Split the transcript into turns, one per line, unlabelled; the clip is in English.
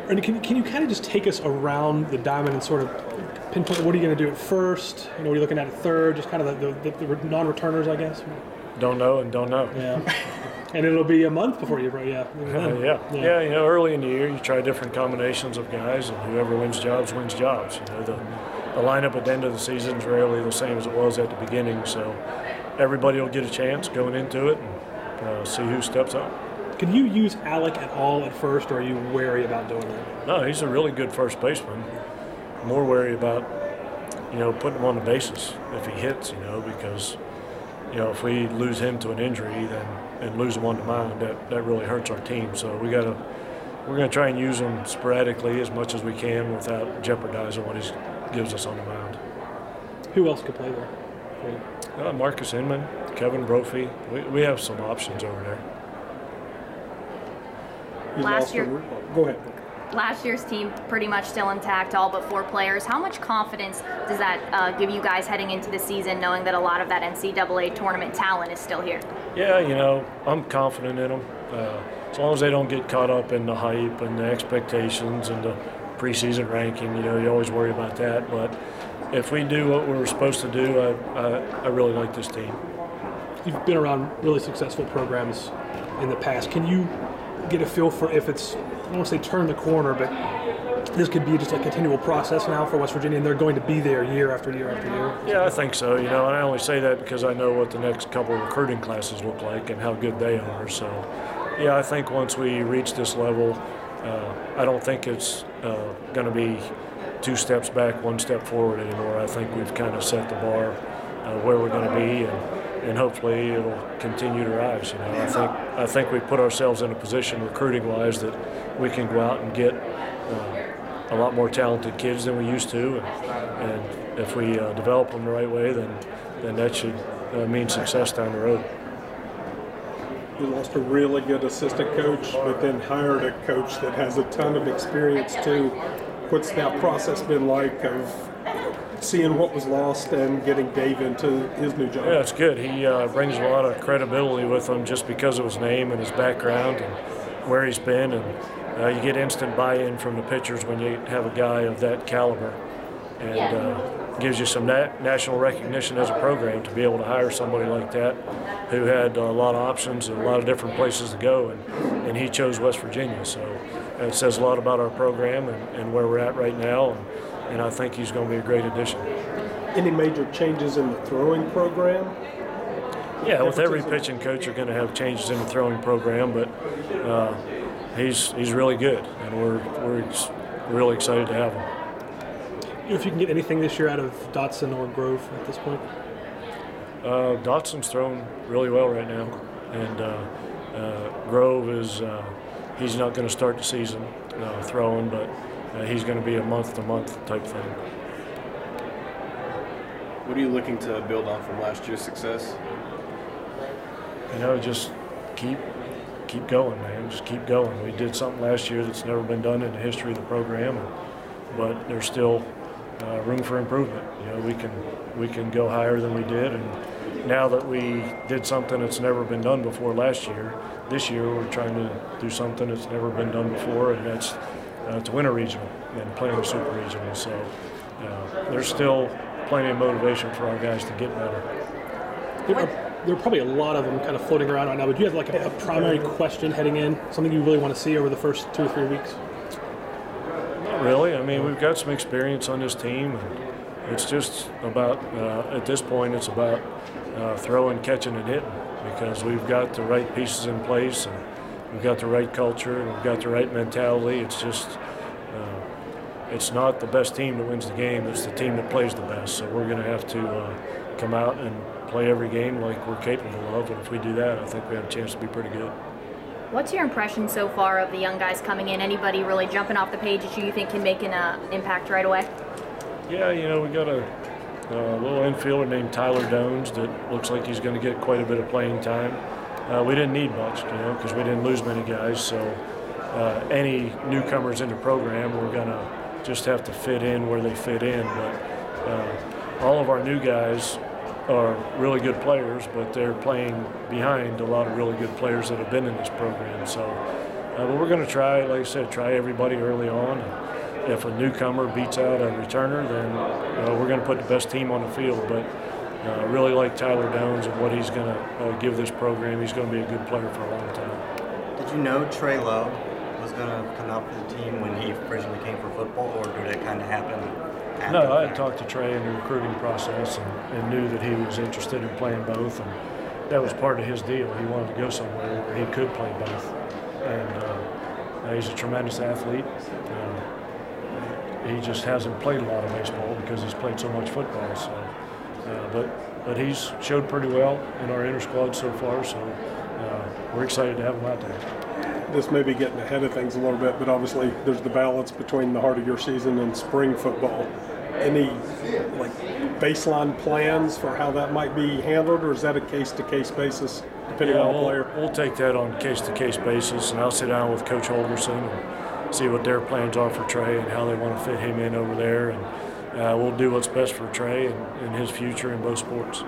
And can you kind of just take us around the diamond and sort of pinpoint what are you going to do at first? What are you looking at third? Just kind of the non-returners, I guess.
Don't know and don't know.
Yeah. And it'll be a month before you, yeah.
Yeah. Early in the year, you try different combinations of guys, and whoever wins jobs wins jobs. The lineup at the end of the season is rarely the same as it was at the beginning, so everybody will get a chance going into it and see who steps up.
Can you use Alec at all at first, or are you wary about doing that?
No, he's a really good first baseman. More wary about, putting him on the bases if he hits, because, if we lose him to an injury and lose him on the mound, that really hurts our team. So we're going to try and use him sporadically as much as we can without jeopardizing what he gives us on the mound.
Who else could play there?
Marcus Inman, Kevin Brophy. We have some options over there.
Go ahead.
Last year's team pretty much still intact, all but 4 players. How much confidence does that give you guys heading into the season, knowing that a lot of that NCAA tournament talent is still here?
Yeah, I'm confident in them. As long as they don't get caught up in the hype and the expectations and the preseason ranking, you always worry about that. But if we do what we're supposed to do, I really like this team.
You've been around really successful programs in the past. Can you get a feel for if it's, I don't want to say turn the corner, but this could be just a continual process now for West Virginia, and they're going to be there year after year after year?
Yeah, I think so. And I only say that because I know what the next couple of recruiting classes look like and how good they are. So, yeah, I think once we reach this level, I don't think it's going to be 2 steps back, 1 step forward anymore. I think we've kind of set the bar where we're going to be, and hopefully it'll continue to rise. I think we put ourselves in a position recruiting-wise that we can go out and get a lot more talented kids than we used to, and if we develop them the right way, then that should mean success down the road.
You lost a really good assistant coach, but then hired a coach that has a ton of experience too. What's that process been like of seeing what was lost and getting Dave into his new job?
Yeah, it's good. He brings a lot of credibility with him just because of his name and his background and where he's been, and you get instant buy-in from the pitchers when you have a guy of that caliber, and gives you some national recognition as a program to be able to hire somebody like that who had a lot of options and a lot of different places to go, and he chose West Virginia. So it says a lot about our program and where we're at right now, and I think he's going to be a great addition.
Any major changes in the throwing program?
Yeah, with every pitching coach, you're going to have changes in the throwing program, but he's really good, and we're really excited to have him.
If you can get anything this year out of Dotson or Grove at this point?
Dotson's thrown really well right now, and Grove is he's not going to start the season throwing, but he's going to be a month-to-month type thing.
What are you looking to build on from last year's success?
Just keep going, man. Just keep going. We did something last year that's never been done in the history of the program, but there's still room for improvement. We can go higher than we did, and now that we did something that's never been done before last year, this year we're trying to do something that's never been done before, and that's to win a regional and playing a super regional. So there's still plenty of motivation for our guys to get better.
There are probably a lot of them kind of floating around right now, but do you have like a primary question heading in, something you really want to see over the first 2 or 3 weeks?
Not really. I mean, we've got some experience on this team, and it's just about, at this point, it's about throwing, catching, and hitting, because we've got the right pieces in place, and we've got the right culture, and we've got the right mentality. It's just, it's not the best team that wins the game, it's the team that plays the best. So we're going to have to come out and play every game like we're capable of, and if we do that, I think we have a chance to be pretty good.
What's your impression so far of the young guys coming in? Anybody really jumping off the page that you think can make an impact right away?
Yeah, we got a little infielder named Tyler Dones that looks like he's going to get quite a bit of playing time. We didn't need much, because we didn't lose many guys, so any newcomers in the program, we're going to just have to fit in where they fit in. But all of our new guys are really good players, but they're playing behind a lot of really good players that have been in this program. So But we're going to try, like I said, try everybody early on. And if a newcomer beats out a returner, then we're going to put the best team on the field. But I really like Tyler Jones and what he's going to give this program. He's going to be a good player for a long time.
Did you know Trey Lowe was going to come out for the team when he originally came for football, or did it kind of happen after?
No, I had talked to Trey in the recruiting process and knew that he was interested in playing both, and that was part of his deal. He wanted to go somewhere where he could play both, and he's a tremendous athlete. He just hasn't played a lot of baseball because he's played so much football. So, but he's showed pretty well in our inter squad so far. So we're excited to have him out there.
This may be getting ahead of things a little bit, but obviously there's the balance between the heart of your season and spring football. Any baseline plans for how that might be handled, or is that a case-to-case basis depending on the player?
We'll take that on a case-to-case basis, and I'll sit down with Coach Holgerson and see what their plans are for Trey and how they want to fit him in over there, and we'll do what's best for Trey and his future in both sports.